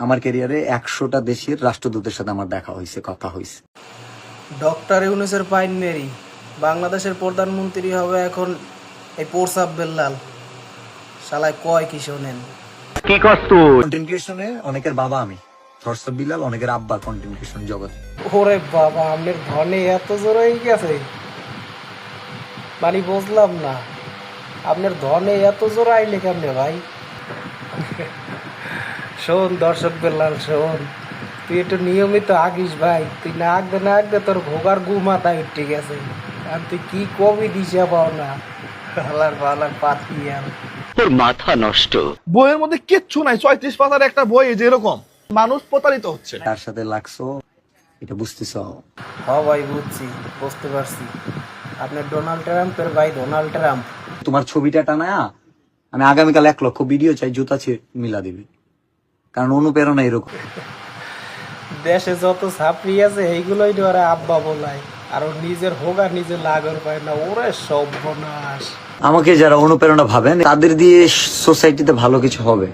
আমার ক্যারিয়ারে 100টা দেশের রাষ্ট্রদূতের সাথে আমার দেখা হয়েছে, কথা হয়েছে। ডক্টর ইউনূসের পাইন মেরি বাংলাদেশের প্রধানমন্ত্রী হবে এখন এই প্রসাব বেল্লাল। শালায় কয় কি শোনেন? কি কষ্ট কন্টেন্ট ক্রিয়েশনে অনেকের বাবা আমি, থরসব বিলাল অনেকের আব্বা কন্টেন্ট ক্রিয়েশন জগৎ। ওরে বাবা, আপনার ধনে এত জোর হয়ে গেছে মানে বুঝলাম না, আপনার ধনে এত জোর আইলে কেমনে ভাই? শোন দর্শক বেল্লাল, শোন, তুই একটু নিয়মিত আগিস ভাই। তুই না আগবে তোর ভোগার গু মাথা উঠে গেছে। আর তুই কি কবি দিশা পাও না, হালার পালার পাতিয়ার। তোর মাথা নষ্ট। বইয়ের মধ্যে কিচ্ছু নাই, 36 পাতার একটা বই যেরকম মানুষ প্রতারিত হচ্ছে। তার সাথে লাগছো এটা বুঝতেছ? হ ভাই, বুঝতে পারছি। আপনার ডোনাল্ড ট্রাম্পের ভাই ডোনাল্ড ট্রাম্প। তোমার ছবিটা টানায়া আমি আগামীকাল 1 লক্ষ ভিডিও চাই, জুতা মিলা দিবে, কারণ অনুপ্রেরণা এরকম। দেশে যত ছাপড়ি আছে এইগুলোই ধরে আব্বা বলায়, আর ও নিজের হোগা নিজে লাগর পায় না। ওরে সর্বনাশ। আমাকে যারা অনুপ্রেরণা ভাবেন তাদের দিয়ে সোসাইটিতে ভালো কিছু হবে।